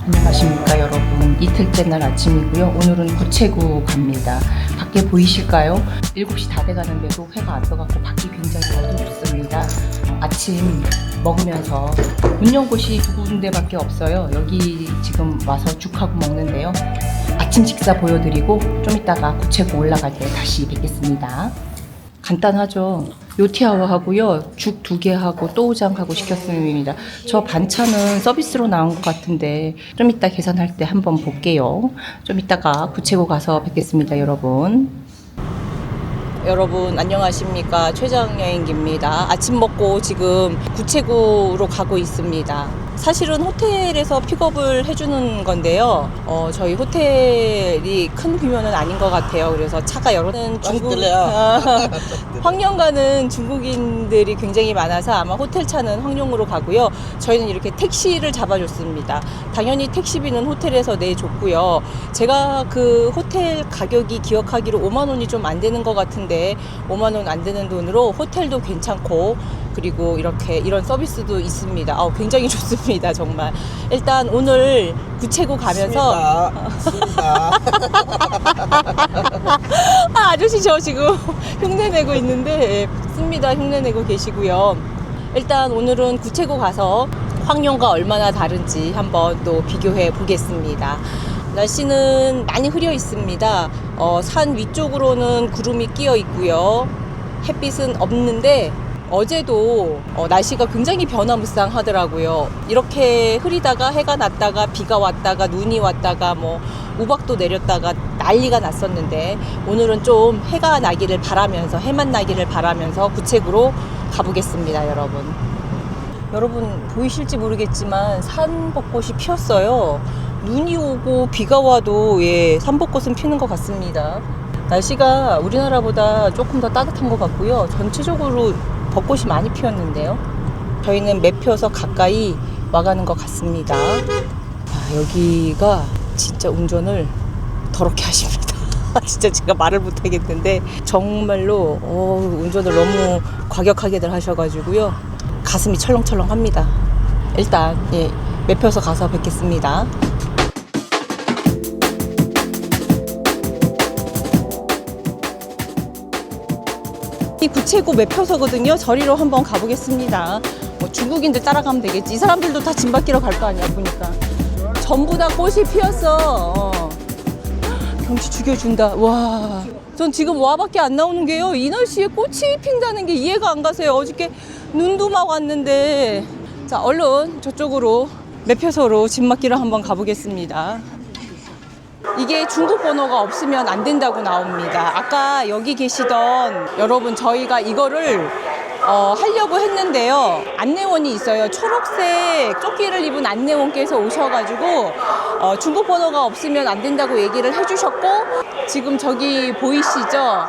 안녕하십니까 여러분. 이틀째 날 아침이고요. 오늘은 구체구 갑니다. 밖에 보이실까요? 7시 다 돼가는데도 해가 안 떠갖고 밖이 굉장히 어둡습니다. 아침 먹으면서 문 연 곳이 두 군데밖에 없어요. 여기 지금 와서 죽하고 먹는데요. 아침 식사 보여드리고 좀 이따가 구체구 올라갈 때 다시 뵙겠습니다. 간단하죠. 요티아워 하고요. 죽 2개 하고 또우장 하고 시켰습니다. 저 반찬은 서비스로 나온 것 같은데 좀 이따 계산할 때 한번 볼게요. 좀 이따가 구체구 가서 뵙겠습니다, 여러분. 여러분 안녕하십니까. 최정여행기입니다. 아침 먹고 지금 구체구로 가고 있습니다. 사실은 호텔에서 픽업을 해주는 건데요. 저희 호텔이 큰 규모는 아닌 것 같아요. 그래서 차가 여러 황룡 가는 중국인들이 굉장히 많아서 아마 호텔 차는 황룡으로 가고요. 저희는 이렇게 택시를 잡아줬습니다. 당연히 택시비는 호텔에서 내줬고요. 제가 그 호텔 가격이 기억하기로 5만 원이 좀 안 되는 것 같은데 5만 원 안 되는 돈으로 호텔도 괜찮고 그리고 이렇게 이런 서비스도 있습니다. 굉장히 좋습니다. 정말. 일단 오늘 구체구 가면서 씁니다. 아저씨 저 지금 흉내내고 있는데 씁니다. 흉내내고 계시고요. 일단 오늘은 구체구 가서 황룡과 얼마나 다른지 한번 또 비교해 보겠습니다. 날씨는 많이 흐려 있습니다. 산 위쪽으로는 구름이 끼어 있고요. 햇빛은 없는데 어제도 날씨가 굉장히 변화무쌍하더라고요. 이렇게 흐리다가 해가 났다가 비가 왔다가 눈이 왔다가 뭐 우박도 내렸다가 난리가 났었는데 오늘은 좀 해가 나기를 바라면서 해만 나기를 바라면서 구체구로 가보겠습니다, 여러분. 여러분 보이실지 모르겠지만 산벚꽃이 피었어요. 눈이 오고 비가 와도 산벚꽃은 피는 것 같습니다. 날씨가 우리나라보다 조금 더 따뜻한 것 같고요. 전체적으로 벚꽃이 많이 피었는데요. 저희는 매표서 가까이 와가는 것 같습니다. 여기가 진짜 운전을 더럽게 하십니다. 진짜 제가 말을 못하겠는데 정말로 운전을 너무 과격하게들 하셔가지고요. 가슴이 철렁철렁합니다. 일단 매표서 가서 뵙겠습니다. 이 구체구 매표소거든요. 저리로 한번 가보겠습니다. 중국인들 따라가면 되겠지. 이 사람들도 다 짐 맡기러 갈 거 아니야 보니까. 전부 다 꽃이 피었어. 경치 죽여준다. 와, 전 지금 와밖에 안 나오는 게요. 이 날씨에 꽃이 핀다는 게 이해가 안 가세요. 어저께 눈도 막 왔는데. 자, 얼른 저쪽으로 매표소로 짐 맡기러 한번 가보겠습니다. 이게 중국 번호가 없으면 안 된다고 나옵니다. 아까 여기 계시던 여러분, 저희가 이거를 하려고 했는데요. 안내원이 있어요. 초록색 조끼를 입은 안내원께서 오셔가지고 중국 번호가 없으면 안 된다고 얘기를 해주셨고, 지금 저기 보이시죠?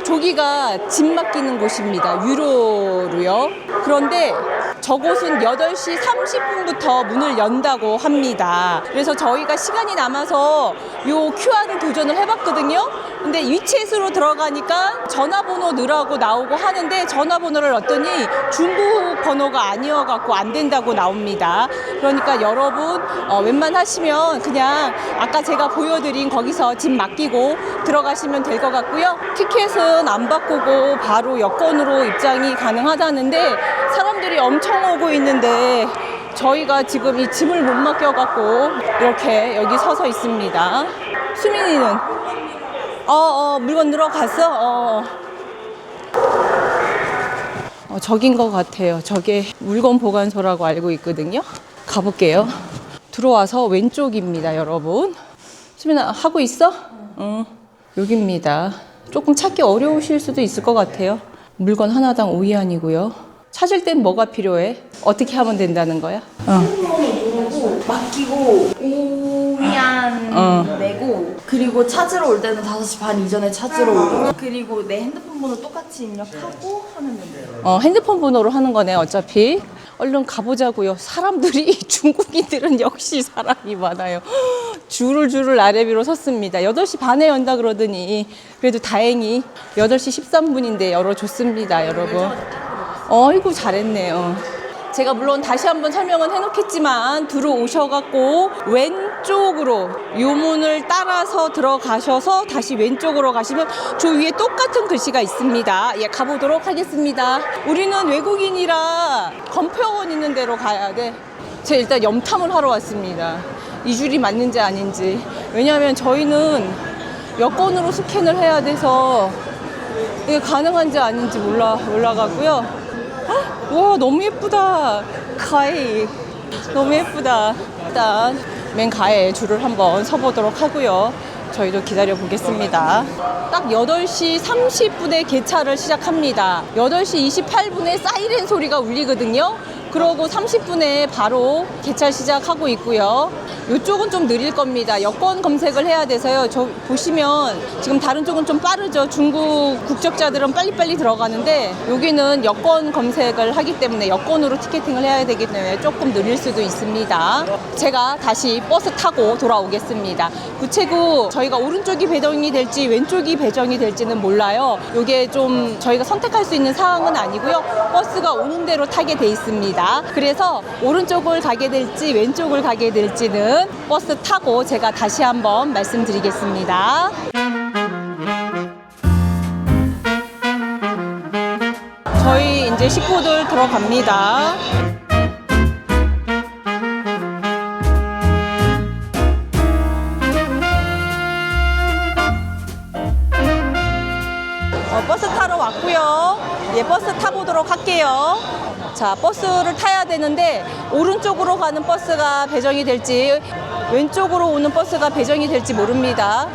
저기가 짐 맡기는 곳입니다. 유로로요. 그런데 저곳은 8시 30분부터 문을 연다고 합니다. 그래서 저희가 시간이 남아서 요 QR을 도전을 해봤거든요. 근데 위챗으로 들어가니까 전화번호 넣으라고 나오고 하는데 전화번호를 넣었더니 중국 번호가 아니어갖고 안 된다고 나옵니다. 그러니까 여러분 웬만하시면 그냥 아까 제가 보여드린 거기서 짐 맡기고 들어가시면 될 것 같고요. 티켓은 안 바꾸고 바로 여권으로 입장이 가능하다는데 사람들이 엄청 오고 있는데 저희가 지금 이 짐을 못 맡겨갖고 이렇게 여기 서서 있습니다. 수민이는? 물건 들어갔어? 저긴 것 같아요. 저게 물건 보관소라고 알고 있거든요. 가볼게요. 들어와서 왼쪽입니다, 여러분. 수민아, 하고 있어? 응. 여기입니다. 조금 찾기 어려우실 수도 있을 것 같아요. 물건 하나당 5위안이고요. 찾을 땐 뭐가 필요해? 어떻게 하면 된다는 거야? 누르고 맡기고 5위안 내고, 그리고 찾으러 올 때는 5시 반 이전에 찾으러 오고, 그리고 내 핸드폰 번호 똑같이 입력하고 하면 돼요. 핸드폰 번호로 하는 거네, 어차피. 얼른 가보자고요. 사람들이 중국인들은 역시 사람이 많아요. 줄을 아래비로 섰습니다. 8시 반에 연다 그러더니 그래도 다행히 8시 13분인데 열어줬습니다, 여러분. 어이구 잘했네요. 제가 물론 다시 한번 설명은 해놓겠지만 들어오셔갖고 왼쪽으로 요 문을 따라서 들어가셔서 다시 왼쪽으로 가시면 저 위에 똑같은 글씨가 있습니다. 예, 가보도록 하겠습니다. 우리는 외국인이라 검표원 있는 데로 가야 돼. 제가 일단 염탐을 하러 왔습니다. 이 줄이 맞는지 아닌지. 왜냐하면 저희는 여권으로 스캔을 해야 돼서 이게 가능한지 아닌지 몰라가고요. 와, 너무 예쁘다. 가에 너무 예쁘다. 일단 맨 가에 줄을 한번 서보도록 하고요. 저희도 기다려 보겠습니다. 딱 8시 30분에 개차를 시작합니다. 8시 28분에 사이렌 소리가 울리거든요. 그러고 30분에 바로 개차 시작하고 있고요. 이쪽은 좀 느릴 겁니다. 여권 검색을 해야 돼서요. 저 보시면 지금 다른 쪽은 좀 빠르죠. 중국 국적자들은 빨리빨리 들어가는데 여기는 여권 검색을 하기 때문에 여권으로 티켓팅을 해야 되기 때문에 조금 느릴 수도 있습니다. 제가 다시 버스 타고 돌아오겠습니다. 구체구 저희가 오른쪽이 배정이 될지 왼쪽이 배정이 될지는 몰라요. 이게 좀 저희가 선택할 수 있는 사항은 아니고요. 버스가 오는 대로 타게 돼 있습니다. 그래서 오른쪽을 가게 될지 왼쪽을 가게 될지는 버스 타고 제가 다시 한번 말씀드리겠습니다. 저희 이제 식구들 들어갑니다. 버스 타러 왔고요. 예, 버스 타보도록 할게요. 자, 버스를 타야 되는데 오른쪽으로 가는 버스가 배정이 될지 왼쪽으로 오는 버스가 배정이 될지 모릅니다.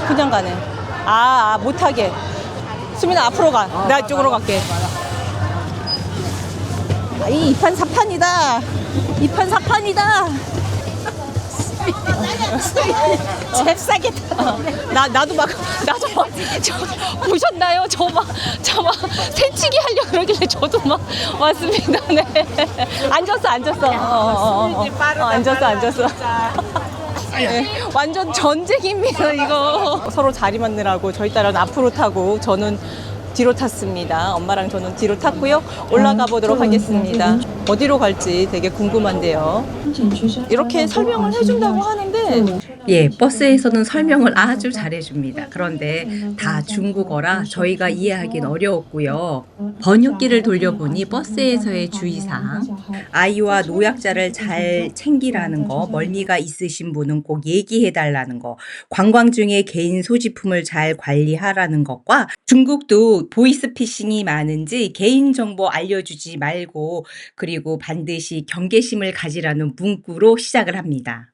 그냥 가네. 못하게. 수민아, 앞으로 가. 나 이쪽으로 갈게. 이 2판 4판이다. 2판 4판이다. 잽싸게 나도 막 보셨나요? 저 막 새치기 하려고 그러길래 저도 막 왔습니다. 네. 앉았어. 네, 완전 전쟁입니다. 이거 서로 자리 맞느라고 저희 딸은 앞으로 타고 저는 뒤로 탔습니다. 엄마랑 저는 뒤로 탔고요. 올라가 보도록 하겠습니다. 어디로 갈지 되게 궁금한데요. 이렇게 설명을 해준다고 하는데 예, 버스에서는 설명을 아주 잘해줍니다. 그런데 다 중국어라 저희가 이해하기는 어려웠고요. 번역기를 돌려보니 버스에서의 주의사항, 아이와 노약자를 잘 챙기라는 거, 멀미가 있으신 분은 꼭 얘기해달라는 거, 관광 중에 개인 소지품을 잘 관리하라는 것과 중국도 보이스피싱이 많은지 개인정보 알려주지 말고 그리고 반드시 경계심을 가지라는 문구로 시작을 합니다.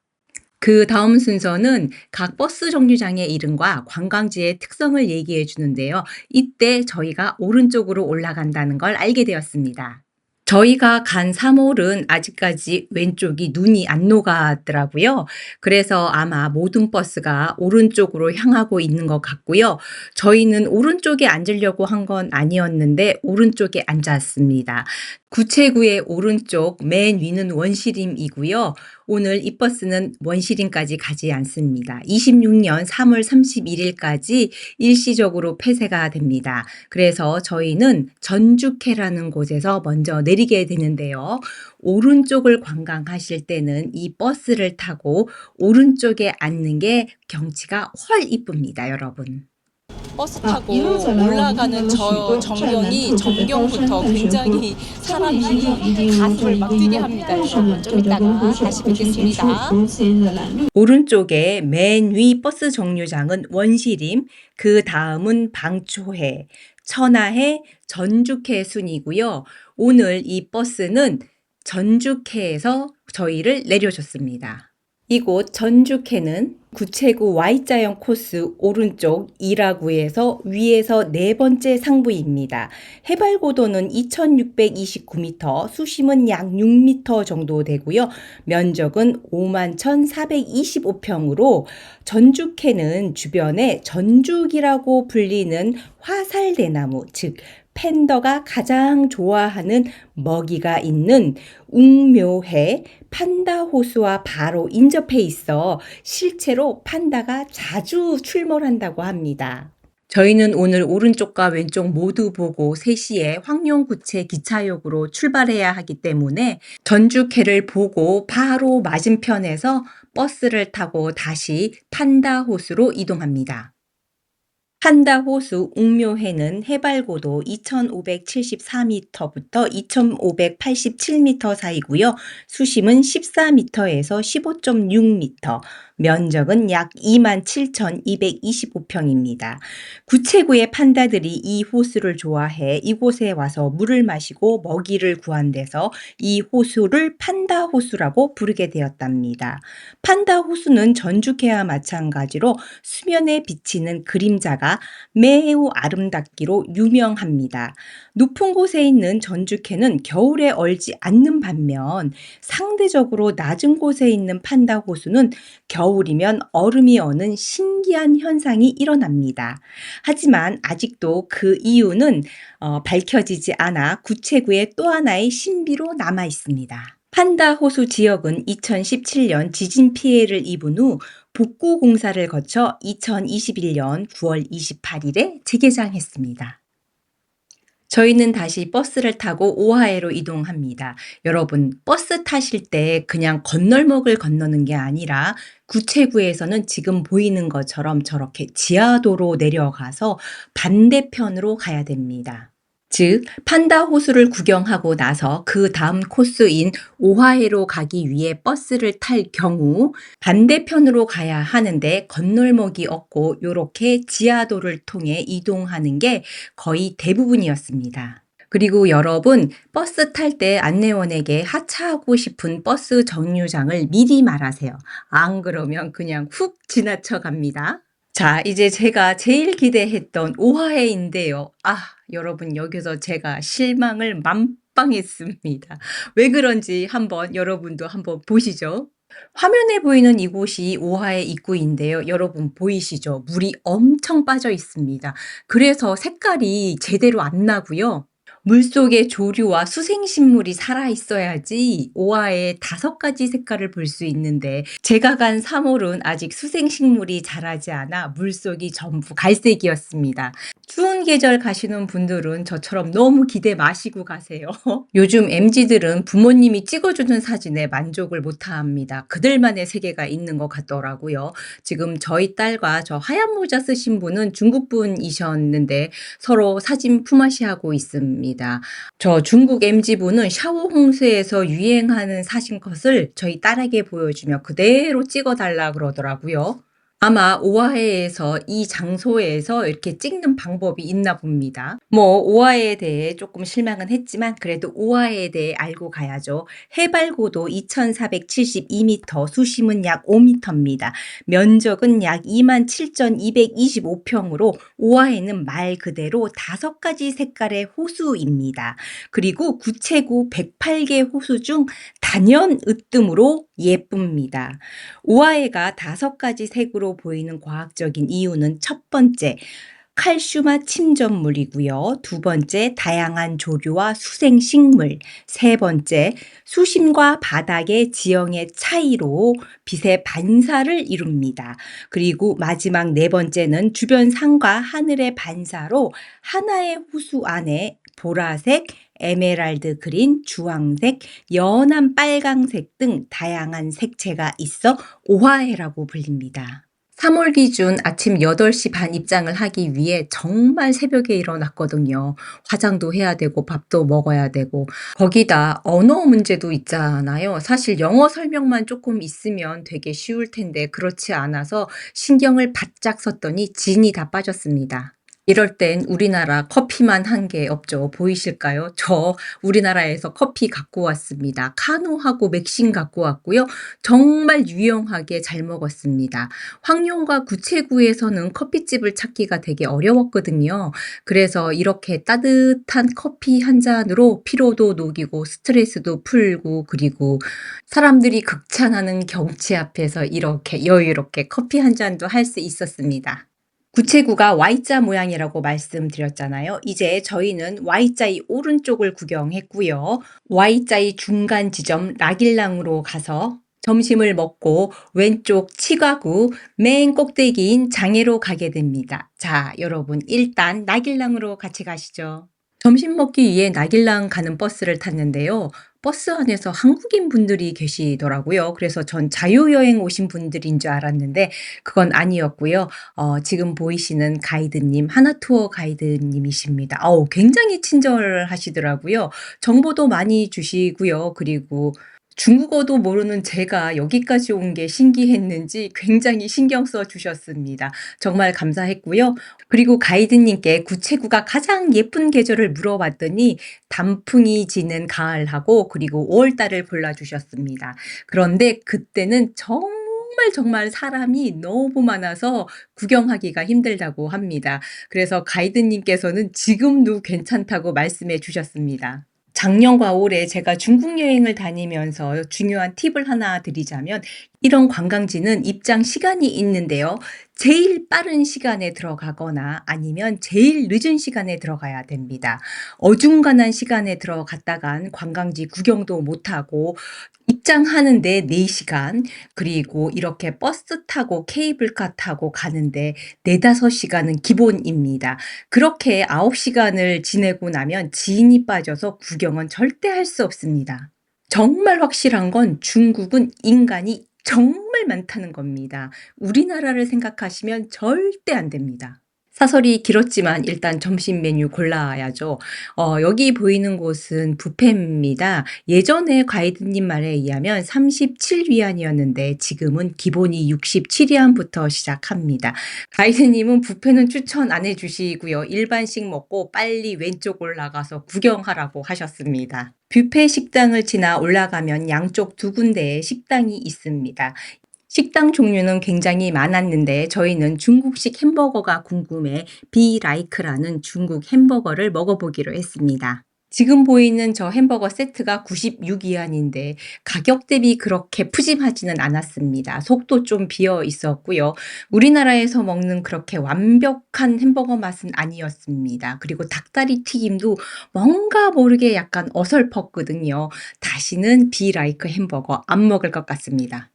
그 다음 순서는 각 버스 정류장의 이름과 관광지의 특성을 얘기해 주는데요. 이때 저희가 오른쪽으로 올라간다는 걸 알게 되었습니다. 저희가 간 3홀은 아직까지 왼쪽이 눈이 안 녹았더라고요. 그래서 아마 모든 버스가 오른쪽으로 향하고 있는 것 같고요. 저희는 오른쪽에 앉으려고 한 건 아니었는데 오른쪽에 앉았습니다. 구체구의 오른쪽 맨 위는 원시림이고요. 오늘 이 버스는 원시림까지 가지 않습니다. 26년 3월 31일까지 일시적으로 폐쇄가 됩니다. 그래서 저희는 전주케라는 곳에서 먼저 내리게 되는데요. 오른쪽을 관광하실 때는 이 버스를 타고 오른쪽에 앉는 게 경치가 훨 이쁩니다, 여러분. 버스 타고 올라가는 저 전경부터 굉장히 사람이 가슴을 막 뛰게 합니다. 여러분, 좀 이따가 다시 뵙겠습니다. 오른쪽에 맨 위 버스 정류장은 원시림, 그 다음은 방초해, 천하해, 전주케 순이고요. 오늘 이 버스는 전주케에서 저희를 내려줬습니다. 이곳 전주케는 구체구 Y자형 코스 오른쪽 2라구에서 위에서 네 번째 상부입니다. 해발 고도는 2629m, 수심은 약 6m 정도 되고요. 면적은 51,425평으로 전주케는 주변에 전죽이라고 불리는 화살대나무, 즉 팬더가 가장 좋아하는 먹이가 있는 웅묘해 판다 호수와 바로 인접해 있어 실제로 판다가 자주 출몰한다고 합니다. 저희는 오늘 오른쪽과 왼쪽 모두 보고 3시에 황룡구체 기차역으로 출발해야 하기 때문에 전주캐를 보고 바로 맞은편에서 버스를 타고 다시 판다호수로 이동합니다. 판다호수 웅묘해는 해발고도 2,574m부터 2,587m 사이고요. 수심은 14m에서 15.6m, 면적은 약 27,225평입니다. 구체구의 판다들이 이 호수를 좋아해 이곳에 와서 물을 마시고 먹이를 구한 데서 이 호수를 판다호수라고 부르게 되었답니다. 판다호수는 전주캐와 마찬가지로 수면에 비치는 그림자가 매우 아름답기로 유명합니다. 높은 곳에 있는 전주캐는 겨울에 얼지 않는 반면 상대적으로 낮은 곳에 있는 판다호수는 겨울이면 얼음이 어는 신기한 현상이 일어납니다. 하지만 아직도 그 이유는 밝혀지지 않아 구체구의 또 하나의 신비로 남아 있습니다. 판다호수 지역은 2017년 지진 피해를 입은 후 복구 공사를 거쳐 2021년 9월 28일에 재개장했습니다. 저희는 다시 버스를 타고 오하에로 이동합니다. 여러분, 버스 타실 때 그냥 건널목을 건너는 게 아니라 구체구에서는 지금 보이는 것처럼 저렇게 지하도로 내려가서 반대편으로 가야 됩니다. 즉, 판다 호수를 구경하고 나서 그 다음 코스인 오하에로 가기 위해 버스를 탈 경우 반대편으로 가야 하는데 건널목이 없고 이렇게 지하도를 통해 이동하는 게 거의 대부분이었습니다. 그리고 여러분, 버스 탈 때 안내원에게 하차하고 싶은 버스 정류장을 미리 말하세요. 안 그러면 그냥 훅 지나쳐 갑니다. 자, 이제 제가 제일 기대했던 오하에인데요. 여러분, 여기서 제가 실망을 만빵했습니다. 왜 그런지 여러분도 한번 보시죠. 화면에 보이는 이곳이 오하에 입구인데요. 여러분 보이시죠? 물이 엄청 빠져 있습니다. 그래서 색깔이 제대로 안 나고요. 물속에 조류와 수생식물이 살아있어야지 오하에 5가지 색깔을 볼 수 있는데 제가 간 3월은 아직 수생식물이 자라지 않아 물속이 전부 갈색이었습니다. 추운 계절 가시는 분들은 저처럼 너무 기대 마시고 가세요. 요즘 MZ들은 부모님이 찍어주는 사진에 만족을 못합니다. 그들만의 세계가 있는 것 같더라고요. 지금 저희 딸과 저 하얀 모자 쓰신 분은 중국 분이셨는데 서로 사진 품앗이하고 있습니다. 저 중국 MZ분은 샤오 홍수에서 유행하는 사진컷을 저희 딸에게 보여주며 그대로 찍어달라 그러더라고요. 아마 오하에에서 이 장소에서 이렇게 찍는 방법이 있나 봅니다. 오하에에 대해 조금 실망은 했지만 그래도 오하에에 대해 알고 가야죠. 해발고도 2,472m, 수심은 약 5m입니다. 면적은 약 27,225평으로 오하에는 말 그대로 5가지 색깔의 호수입니다. 그리고 구체구 108개 호수 중 단연 으뜸으로 예쁩니다. 오하에가 5가지 색으로 보이는 과학적인 이유는 첫 번째, 칼슘화 침전물이고요. 두 번째, 다양한 조류와 수생식물. 세 번째, 수심과 바닥의 지형의 차이로 빛의 반사를 이룹니다. 그리고 마지막 4번째는 주변 산과 하늘의 반사로 하나의 호수 안에 보라색, 에메랄드 그린, 주황색, 연한 빨강색 등 다양한 색채가 있어 오하에라고 불립니다. 3월 기준 아침 8시 반 입장을 하기 위해 정말 새벽에 일어났거든요. 화장도 해야 되고 밥도 먹어야 되고 거기다 언어 문제도 있잖아요. 사실 영어 설명만 조금 있으면 되게 쉬울 텐데 그렇지 않아서 신경을 바짝 썼더니 진이 다 빠졌습니다. 이럴 땐 우리나라 커피만 한 게 없죠. 보이실까요? 저 우리나라에서 커피 갖고 왔습니다. 카노하고 맥심 갖고 왔고요. 정말 유용하게 잘 먹었습니다. 황룡과 구체구에서는 커피집을 찾기가 되게 어려웠거든요. 그래서 이렇게 따뜻한 커피 한 잔으로 피로도 녹이고 스트레스도 풀고 그리고 사람들이 극찬하는 경치 앞에서 이렇게 여유롭게 커피 한 잔도 할 수 있었습니다. 구체구가 Y자 모양이라고 말씀드렸잖아요. 이제 저희는 Y자의 오른쪽을 구경했고요. Y자의 중간 지점 라길랑으로 가서 점심을 먹고 왼쪽 치과구 맨 꼭대기인 장애로 가게 됩니다. 자, 여러분 일단 나길랑으로 같이 가시죠. 점심 먹기 위해 나길랑 가는 버스를 탔는데요. 버스 안에서 한국인 분들이 계시더라고요. 그래서 전 자유여행 오신 분들인 줄 알았는데 그건 아니었고요. 지금 보이시는 가이드님, 하나투어 가이드님이십니다. 굉장히 친절하시더라고요. 정보도 많이 주시고요. 그리고 중국어도 모르는 제가 여기까지 온 게 신기했는지 굉장히 신경 써 주셨습니다. 정말 감사했고요. 그리고 가이드님께 구체구가 가장 예쁜 계절을 물어봤더니 단풍이 지는 가을하고 그리고 5월 달을 골라주셨습니다. 그런데 그때는 정말 사람이 너무 많아서 구경하기가 힘들다고 합니다. 그래서 가이드님께서는 지금도 괜찮다고 말씀해 주셨습니다. 작년과 올해 제가 중국 여행을 다니면서 중요한 팁을 하나 드리자면 이런 관광지는 입장 시간이 있는데요. 제일 빠른 시간에 들어가거나 아니면 제일 늦은 시간에 들어가야 됩니다. 어중간한 시간에 들어갔다간 관광지 구경도 못하고 입장하는데 4시간, 그리고 이렇게 버스 타고 케이블카 타고 가는데 4-5시간은 기본입니다. 그렇게 9시간을 지내고 나면 지인이 빠져서 구경은 절대 할 수 없습니다. 정말 확실한 건 중국은 인간이 정말 많다는 겁니다. 우리나라를 생각하시면 절대 안 됩니다. 사설이 길었지만 일단 점심 메뉴 골라야죠. 여기 보이는 곳은 뷔페입니다. 예전에 가이드님 말에 의하면 37위안이었는데 지금은 기본이 67위안부터 시작합니다. 가이드님은 뷔페는 추천 안 해주시고요. 일반식 먹고 빨리 왼쪽 올라가서 구경하라고 하셨습니다. 뷔페 식당을 지나 올라가면 양쪽 2군데에 식당이 있습니다. 식당 종류는 굉장히 많았는데 저희는 중국식 햄버거가 궁금해 비라이크라는 중국 햄버거를 먹어보기로 했습니다. 지금 보이는 저 햄버거 세트가 96위안인데 가격 대비 그렇게 푸짐하지는 않았습니다. 속도 좀 비어 있었고요. 우리나라에서 먹는 그렇게 완벽한 햄버거 맛은 아니었습니다. 그리고 닭다리 튀김도 뭔가 모르게 약간 어설펐거든요. 다시는 비라이크 햄버거 안 먹을 것 같습니다.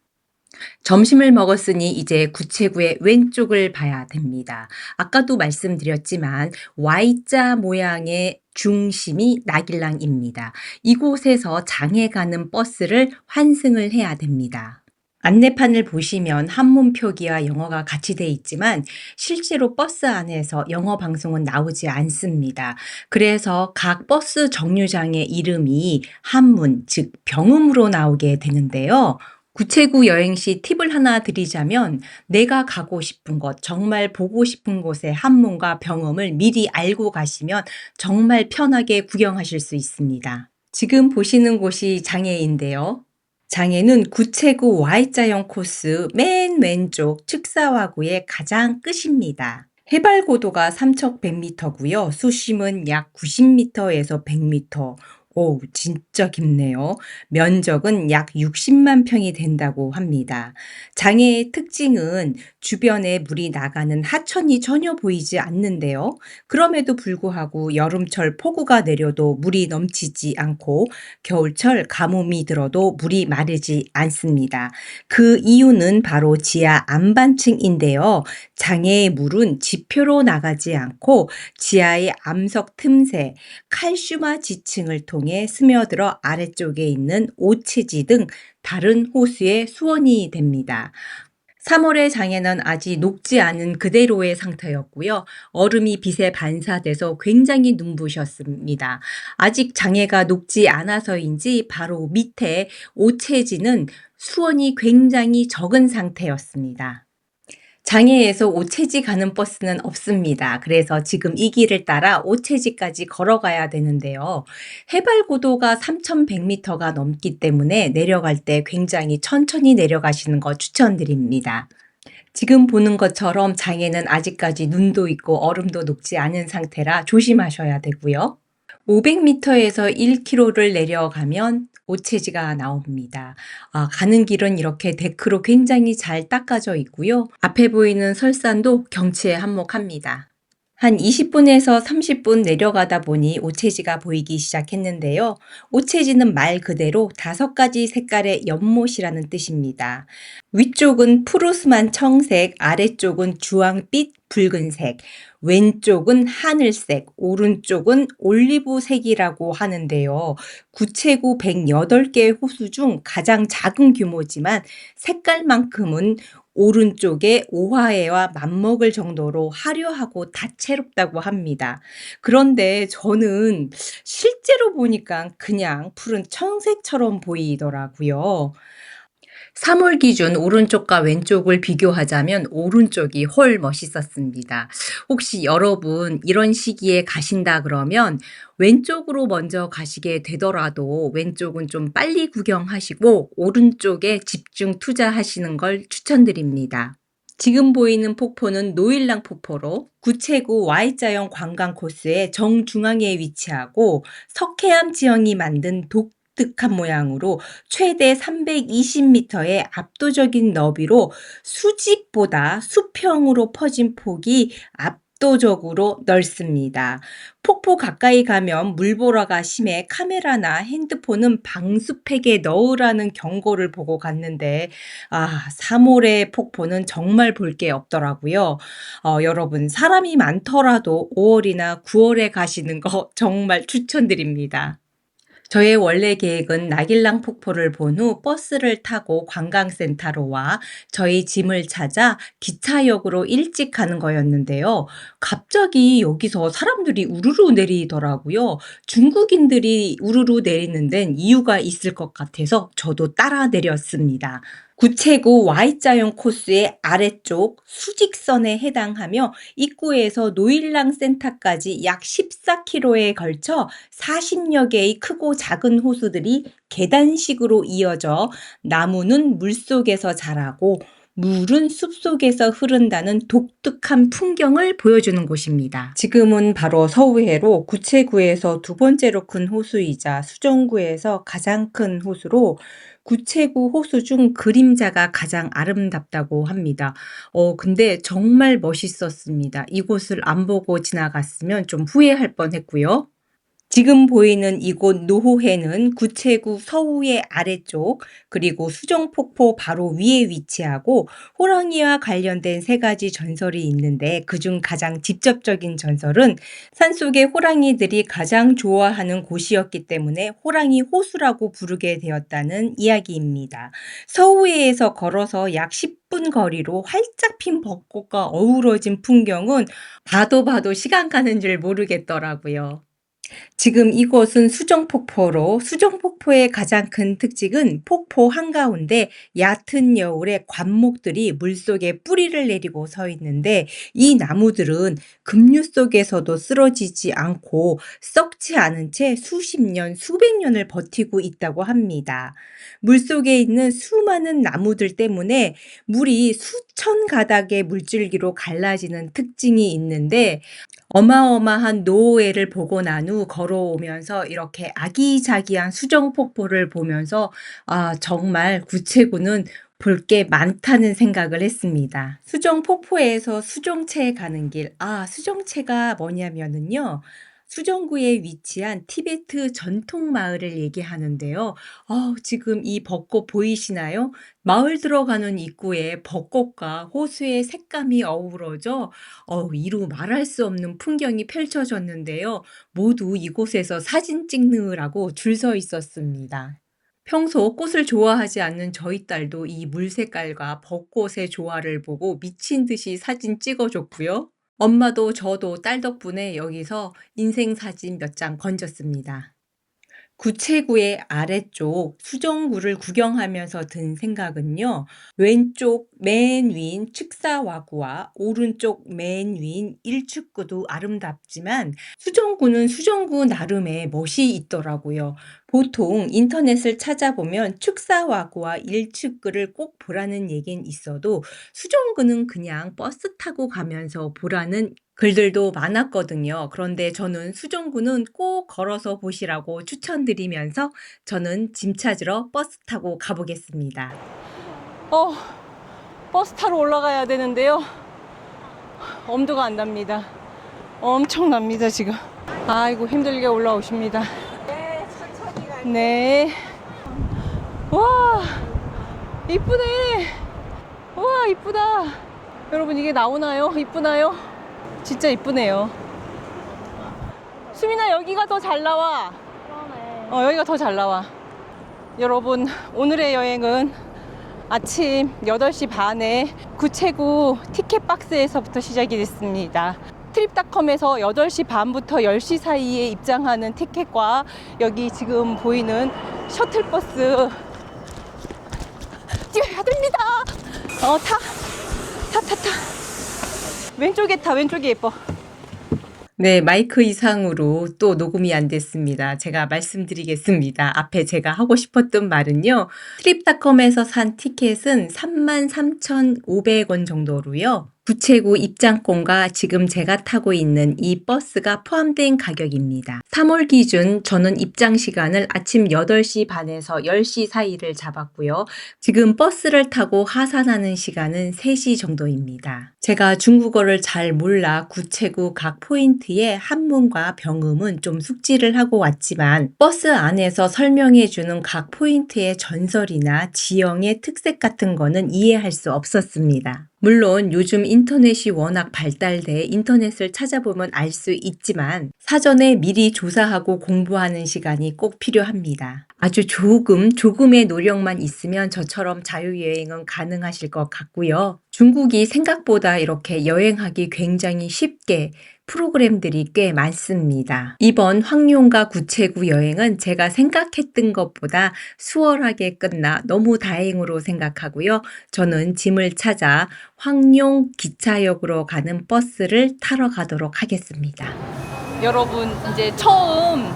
점심을 먹었으니 이제 구체구의 왼쪽을 봐야 됩니다. 아까도 말씀드렸지만 Y자 모양의 중심이 나길랑입니다. 이곳에서 장에 가는 버스를 환승을 해야 됩니다. 안내판을 보시면 한문 표기와 영어가 같이 돼 있지만 실제로 버스 안에서 영어 방송은 나오지 않습니다. 그래서 각 버스 정류장의 이름이 한문, 즉 병음으로 나오게 되는데요. 구체구 여행 시 팁을 하나 드리자면 내가 가고 싶은 곳, 정말 보고 싶은 곳의 한문과 병음을 미리 알고 가시면 정말 편하게 구경하실 수 있습니다. 지금 보시는 곳이 장애인데요. 장애는 구체구 Y자형 코스 맨 왼쪽 축사화구의 가장 끝입니다. 해발 고도가 3,100m고요. 수심은 약 90m에서 100m. 오, 진짜 깊네요. 면적은 약 60만 평이 된다고 합니다. 장애의 특징은 주변에 물이 나가는 하천이 전혀 보이지 않는데요. 그럼에도 불구하고 여름철 폭우가 내려도 물이 넘치지 않고 겨울철 가뭄이 들어도 물이 마르지 않습니다. 그 이유는 바로 지하 안반층인데요. 장애의 물은 지표로 나가지 않고 지하의 암석 틈새, 칼슘화 지층을 통해 스며들어 아래쪽에 있는 오체지 등 다른 호수에 수원이 됩니다. 3월의 장애는 아직 녹지 않은 그대로의 상태였고요. 얼음이 빛에 반사돼서 굉장히 눈부셨습니다. 아직 장애가 녹지 않아서인지 바로 밑에 오체지는 수온이 굉장히 적은 상태였습니다. 장애에서 오체지 가는 버스는 없습니다. 그래서 지금 이 길을 따라 오체지까지 걸어가야 되는데요. 해발 고도가 3,100m가 넘기 때문에 내려갈 때 굉장히 천천히 내려가시는 거 추천드립니다. 지금 보는 것처럼 장애는 아직까지 눈도 있고 얼음도 녹지 않은 상태라 조심하셔야 되고요. 500m에서 1km를 내려가면 오체지가 나옵니다. 가는 길은 이렇게 데크로 굉장히 잘 닦아져 있고요. 앞에 보이는 설산도 경치에 한몫합니다. 한 20분에서 30분 내려가다 보니 오채지가 보이기 시작했는데요. 오채지는 말 그대로 5가지 색깔의 연못이라는 뜻입니다. 위쪽은 푸르스만 청색, 아래쪽은 주황빛 붉은색, 왼쪽은 하늘색, 오른쪽은 올리브색이라고 하는데요. 구체구 108개 호수 중 가장 작은 규모지만 색깔만큼은 오른쪽에 오화해와 맞먹을 정도로 화려하고 다채롭다고 합니다. 그런데 저는 실제로 보니까 그냥 푸른 청색처럼 보이더라고요. 3월 기준 오른쪽과 왼쪽을 비교하자면 오른쪽이 훨 멋있었습니다. 혹시 여러분 이런 시기에 가신다 그러면 왼쪽으로 먼저 가시게 되더라도 왼쪽은 좀 빨리 구경하시고 오른쪽에 집중 투자하시는 걸 추천드립니다. 지금 보이는 폭포는 노일랑 폭포로 구체구 Y자형 관광 코스의 정중앙에 위치하고 석회암 지형이 만든 독특한 모양으로 최대 320m의 압도적인 너비로 수직보다 수평으로 퍼진 폭이 압도적으로 넓습니다. 폭포 가까이 가면 물보라가 심해 카메라나 핸드폰은 방수팩에 넣으라는 경고를 보고 갔는데 3월의 폭포는 정말 볼 게 없더라고요. 여러분 사람이 많더라도 5월이나 9월에 가시는 거 정말 추천드립니다. 저의 원래 계획은 나길랑 폭포를 본 후 버스를 타고 관광센터로 와 저희 짐을 찾아 기차역으로 일찍 가는 거였는데요. 갑자기 여기서 사람들이 우르르 내리더라고요. 중국인들이 우르르 내리는 데는 이유가 있을 것 같아서 저도 따라 내렸습니다. 구체구 Y자형 코스의 아래쪽 수직선에 해당하며 입구에서 노일랑 센터까지 약 14km에 걸쳐 40여 개의 크고 작은 호수들이 계단식으로 이어져 나무는 물속에서 자라고 물은 숲속에서 흐른다는 독특한 풍경을 보여주는 곳입니다. 지금은 바로 서우회로 구체구에서 두 번째로 큰 호수이자 수정구에서 가장 큰 호수로 구체구 호수 중 그림자가 가장 아름답다고 합니다. 근데 정말 멋있었습니다. 이곳을 안 보고 지나갔으면 좀 후회할 뻔했고요. 지금 보이는 이곳 노호회는 구체구 서우의 아래쪽 그리고 수정폭포 바로 위에 위치하고 호랑이와 관련된 3가지 전설이 있는데 그중 가장 직접적인 전설은 산속의 호랑이들이 가장 좋아하는 곳이었기 때문에 호랑이 호수라고 부르게 되었다는 이야기입니다. 서우회에서 걸어서 약 10분 거리로 활짝 핀 벚꽃과 어우러진 풍경은 봐도 시간 가는 줄 모르겠더라고요. 지금 이곳은 수정폭포로 수정폭포의 가장 큰 특징은 폭포 한가운데 얕은 여울에 관목들이 물속에 뿌리를 내리고 서 있는데 이 나무들은 급류 속에서도 쓰러지지 않고 썩지 않은 채 수십 년, 수백 년을 버티고 있다고 합니다. 물속에 있는 수많은 나무들 때문에 물이 수천 가닥의 물줄기로 갈라지는 특징이 있는데 어마어마한 노호회를 보고 난 후 걸어오면서 이렇게 아기자기한 수정폭포를 보면서 정말 구체구는 볼 게 많다는 생각을 했습니다. 수정폭포에서 수정체에 가는 길. 수정체가 뭐냐면은요. 수정구에 위치한 티베트 전통 마을을 얘기하는데요. 지금 이 벚꽃 보이시나요? 마을 들어가는 입구에 벚꽃과 호수의 색감이 어우러져 이루 말할 수 없는 풍경이 펼쳐졌는데요. 모두 이곳에서 사진 찍느라고 줄 서 있었습니다. 평소 꽃을 좋아하지 않는 저희 딸도 이 물 색깔과 벚꽃의 조화를 보고 미친 듯이 사진 찍어줬고요. 엄마도 저도 딸 덕분에 여기서 인생 사진 몇 장 건졌습니다. 구체구의 아래쪽 수정구를 구경하면서 든 생각은요. 왼쪽 맨 위인 축사와구와 오른쪽 맨 위인 일축구도 아름답지만 수정구는 수정구 나름의 멋이 있더라고요. 보통 인터넷을 찾아보면 축사와구와 일축구를 꼭 보라는 얘기는 있어도 수정구는 그냥 버스 타고 가면서 보라는 글들도 많았거든요. 그런데 저는 수정구는 꼭 걸어서 보시라고 추천드리면서 저는 짐 찾으러 버스 타고 가보겠습니다. 버스 타러 올라가야 되는데요. 엄두가 안 납니다. 엄청납니다 지금. 아이고 힘들게 올라오십니다. 네, 천천히 가요. 네. 와 이쁘네. 와 이쁘다. 여러분 이게 나오나요? 이쁘나요? 진짜 이쁘네요. 수민아 여기가 더 잘 나와. 그러네. 여기가 더 잘 나와. 여러분 오늘의 여행은 아침 8시 반에 구체구 티켓박스에서부터 시작이 됐습니다. 트립닷컴에서 8시 반부터 10시 사이에 입장하는 티켓과 여기 지금 보이는 셔틀버스 뛰어야 됩니다. 타. 왼쪽에 타. 왼쪽이 예뻐. 네, 마이크 이상으로 또 녹음이 안 됐습니다. 제가 말씀드리겠습니다. 앞에 제가 하고 싶었던 말은요. 트립닷컴에서 산 티켓은 33,500원 정도로요. 구체구 입장권과 지금 제가 타고 있는 이 버스가 포함된 가격입니다. 3월 기준 저는 입장 시간을 아침 8시 반에서 10시 사이를 잡았고요. 지금 버스를 타고 하산하는 시간은 3시 정도입니다. 제가 중국어를 잘 몰라 구체구 각 포인트의 한문과 병음은 좀 숙지를 하고 왔지만 버스 안에서 설명해주는 각 포인트의 전설이나 지형의 특색 같은 거는 이해할 수 없었습니다. 물론 요즘 인터넷이 워낙 발달돼 인터넷을 찾아보면 알 수 있지만 사전에 미리 조사하고 공부하는 시간이 꼭 필요합니다. 아주 조금의 노력만 있으면 저처럼 자유여행은 가능하실 것 같고요. 중국이 생각보다 이렇게 여행하기 굉장히 쉽게 프로그램들이 꽤 많습니다. 이번 황룡과 구체구 여행은 제가 생각했던 것보다 수월하게 끝나 너무 다행으로 생각하고요. 저는 짐을 찾아 황룡 기차역으로 가는 버스를 타러 가도록 하겠습니다. 여러분 이제 처음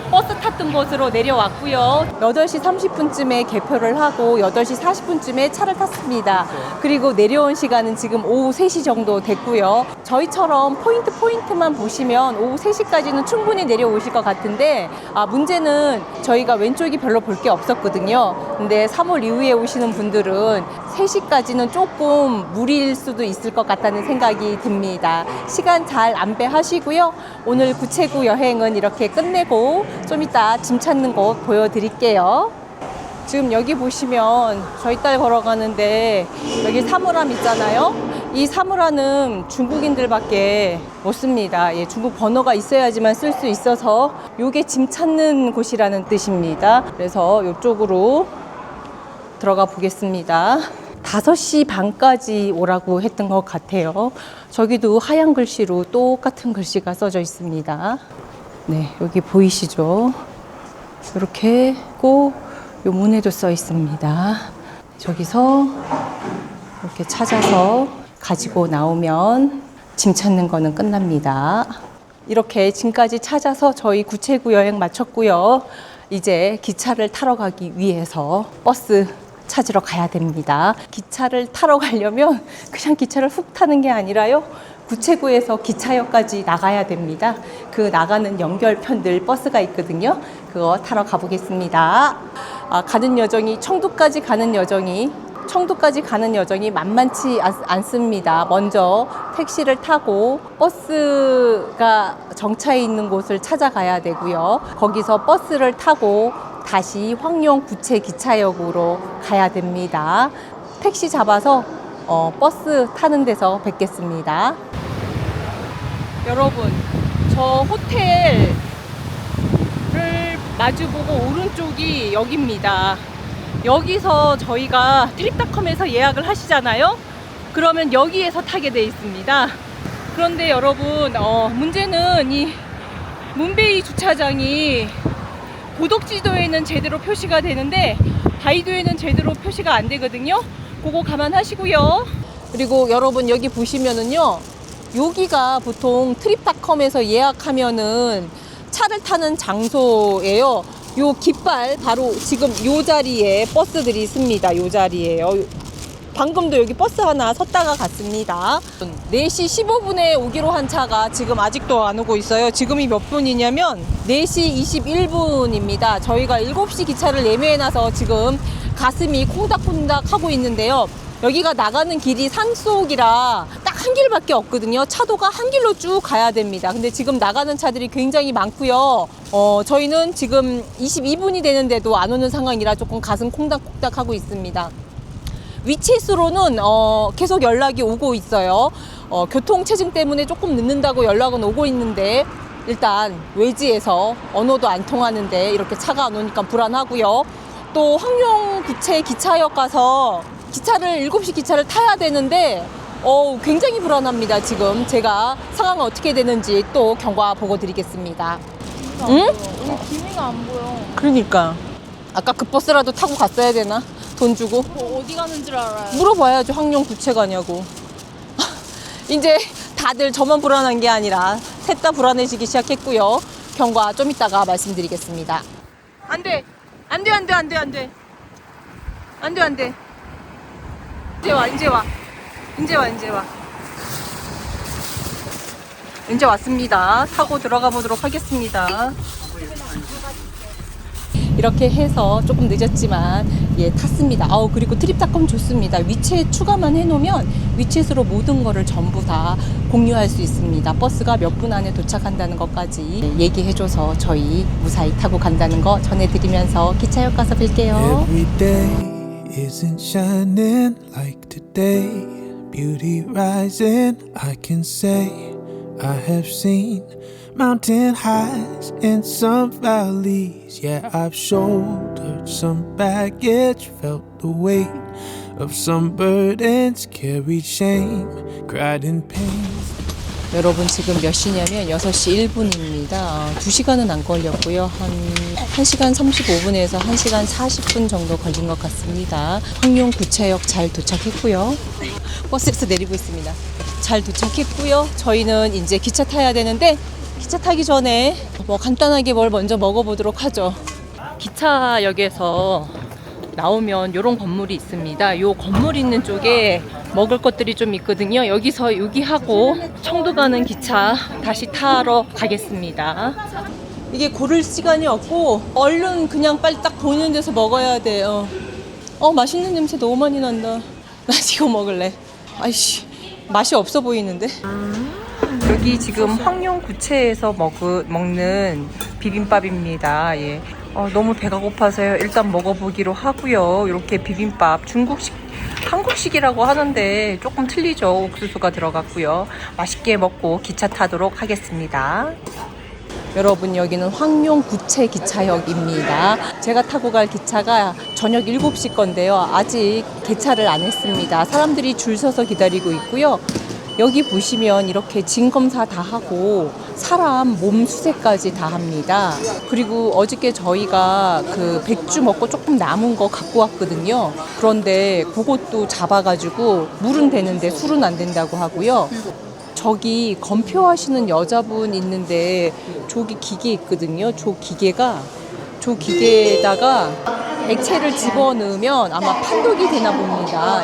버스 탔던 곳으로 내려왔고요. 8시 30분쯤에 개표를 하고 8시 40분쯤에 차를 탔습니다. 그리고 내려온 시간은 지금 오후 3시 정도 됐고요. 저희처럼 포인트만 보시면 오후 3시까지는 충분히 내려오실 것 같은데 문제는 저희가 왼쪽이 별로 볼 게 없었거든요. 근데 3월 이후에 오시는 분들은 3시까지는 조금 무리일 수도 있을 것 같다는 생각이 듭니다. 시간 잘 안배하시고요. 오늘 구체구 여행은 이렇게 끝내고 좀 이따 짐 찾는 곳 보여드릴게요. 지금 여기 보시면 저희 딸 걸어가는데 여기 사물함 있잖아요. 이 사물함은 중국인들밖에 못 씁니다. 중국 번호가 있어야지만 쓸 수 있어서 요게 짐 찾는 곳이라는 뜻입니다. 그래서 이쪽으로 들어가 보겠습니다. 5시 반까지 오라고 했던 것 같아요. 저기도 하얀 글씨로 똑같은 글씨가 써져 있습니다. 네, 여기 보이시죠? 이렇게 있고 요 문에도 써 있습니다. 저기서 이렇게 찾아서 가지고 나오면 짐 찾는 거는 끝납니다. 이렇게 짐까지 찾아서 저희 구체구 여행 마쳤고요. 이제 기차를 타러 가기 위해서 버스 찾으러 가야 됩니다. 기차를 타러 가려면 그냥 기차를 훅 타는 게 아니라요. 구체구에서 기차역까지 나가야 됩니다. 그 나가는 연결편들 버스가 있거든요. 그거 타러 가보겠습니다. 가는 여정이 청두까지 가는 여정이 만만치 않습니다. 먼저 택시를 타고 버스가 정차해 있는 곳을 찾아가야 되고요. 거기서 버스를 타고 다시 황룡 구체 기차역으로 가야 됩니다. 택시 잡아서 버스 타는 데서 뵙겠습니다. 여러분, 저 호텔을 마주보고 오른쪽이 여기입니다. 여기서 저희가 트립닷컴에서 예약을 하시잖아요. 그러면 여기에서 타게 돼 있습니다. 그런데 여러분, 문제는 이 문베이 주차장이 고덕지도에는 제대로 표시가 되는데 바이도에는 제대로 표시가 안 되거든요. 그거 감안하시고요. 그리고 여러분 여기 보시면은요, 여기가 보통 트립닷컴에서 예약하면은 차를 타는 장소예요. 요 깃발 바로 지금 요 자리에 버스들이 있습니다. 요 자리에요. 방금도 여기 버스 하나 섰다가 갔습니다. 4시 15분에 오기로 한 차가 지금 아직도 안 오고 있어요. 지금이 몇 분이냐면 4시 21분입니다. 저희가 7시 기차를 예매해놔서 지금 가슴이 콩닥콩닥 하고 있는데요. 여기가 나가는 길이 산속이라 딱 한 길밖에 없거든요. 차도가 한 길로 쭉 가야 됩니다. 근데 지금 나가는 차들이 굉장히 많고요. 저희는 지금 22분이 되는데도 안 오는 상황이라 조금 가슴 콩닥콩닥 하고 있습니다. 위치수로는 계속 연락이 오고 있어요. 교통체증 때문에 조금 늦는다고 연락은 오고 있는데 일단 외지에서 언어도 안 통하는데 이렇게 차가 안 오니까 불안하고요. 또 황룡구체 기차역 가서 기차를 7시 기차를 타야 되는데 굉장히 불안합니다. 지금 제가 상황은 어떻게 되는지 또 경과 보고 드리겠습니다. 응? 오늘 기미가 안 보여. 그러니까 아까 그 버스라도 타고 갔어야 되나? 돈 주고 어디 가는 줄 알아요? 물어봐야죠. 황룡구체 가냐고. 이제 다들 저만 불안한 게 아니라 셋 다 불안해지기 시작했고요. 경과 좀 이따가 말씀드리겠습니다. 안 돼. 안 돼, 안 돼, 안 돼, 안 돼. 안 돼, 안 돼. 이제 와, 이제 와. 이제 와, 이제 와. 이제 왔습니다. 타고 들어가 보도록 하겠습니다. 이렇게 해서 조금 늦었지만 탔습니다. 그리고 트립닷컴 좋습니다. 위챗 추가만 해놓으면 위챗으로 모든 거를 전부 다 공유할 수 있습니다. 버스가 몇 분 안에 도착한다는 것까지 얘기해줘서 저희 무사히 타고 간다는 거 전해드리면서 기차역 가서 뵐게요. Every day isn't shining like today. Beauty rising, I can say I have seen mountain highs and some valleys. Yeah, I've shouldered some baggage, felt the weight of some burdens, carried shame, cried in pain. 여러분 지금 몇 시냐면 6시 1분입니다. 2시간은 안 걸렸고요. 한 1시간 35분에서 1시간 40분 정도 걸린 것 같습니다. 황룡구체역 잘 도착했고요. 버스에서 내리고 있습니다. 잘 도착했고요. 저희는 이제 기차 타야 되는데 기차 타기 전에 간단하게 뭘 먼저 먹어보도록 하죠. 기차역에서 나오면 이런 건물이 있습니다. 이 건물 있는 쪽에 먹을 것들이 좀 있거든요. 여기서 여기 하고 청도 가는 기차 다시 타러 가겠습니다. 이게 고를 시간이 없고 얼른 그냥 빨리 딱 보이는 데서 먹어야 돼요. 맛있는 냄새 너무 많이 난다. 나 이거 먹을래. 아이씨, 맛이 없어 보이는데. 여기 지금 황룡구체에서 먹는 비빔밥입니다. 너무 배가 고파서요. 일단 먹어보기로 하고요. 이렇게 비빔밥 중국식, 한국식이라고 하는데 조금 틀리죠. 옥수수가 들어갔고요. 맛있게 먹고 기차 타도록 하겠습니다. 여러분 여기는 황룡구체 기차역입니다. 제가 타고 갈 기차가 저녁 7시 건데요. 아직 개차를 안 했습니다. 사람들이 줄 서서 기다리고 있고요. 여기 보시면 이렇게 진검사 다 하고 사람 몸 수색까지 다 합니다. 그리고 어저께 저희가 그 백주 먹고 조금 남은 거 갖고 왔거든요. 그런데 그것도 잡아가지고 물은 되는데 술은 안 된다고 하고요. 저기 검표하시는 여자분 있는데 저기 기계 있거든요. 저 기계에다가 액체를 집어넣으면 아마 판독이 되나 봅니다.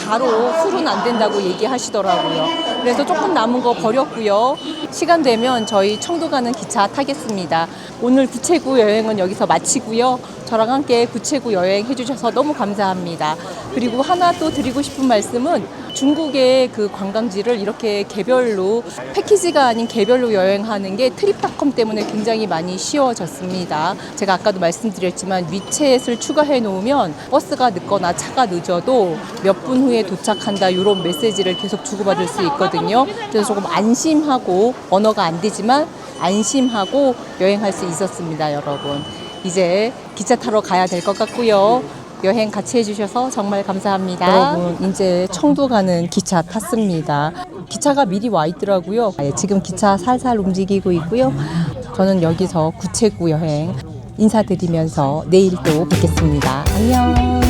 바로 술은 안 된다고 얘기하시더라고요. 그래서 조금 남은 거 버렸고요. 시간 되면 저희 청도 가는 기차 타겠습니다. 오늘 구체구 여행은 여기서 마치고요. 저랑 함께 구체구 여행 해주셔서 너무 감사합니다. 그리고 하나 또 드리고 싶은 말씀은 중국의 그 관광지를 이렇게 개별로 패키지가 아닌 개별로 여행하는 게 트립닷컴 때문에 굉장히 많이 쉬워졌습니다. 제가 아까도 말씀드렸지만 위챗을 추가해 놓으면 버스가 늦거나 차가 늦어도 몇 분 후에 도착한다 이런 메시지를 계속 주고받을 수 있거든요. 그래서 조금 안심하고 언어가 안 되지만 안심하고 여행할 수 있었습니다. 여러분 이제 기차 타러 가야 될 것 같고요. 여행 같이 해주셔서 정말 감사합니다. 여러분 이제 청도 가는 기차 탔습니다. 기차가 미리 와 있더라고요. 지금 기차 살살 움직이고 있고요. 저는 여기서 구체구 여행 인사드리면서 내일 또 뵙겠습니다. 안녕.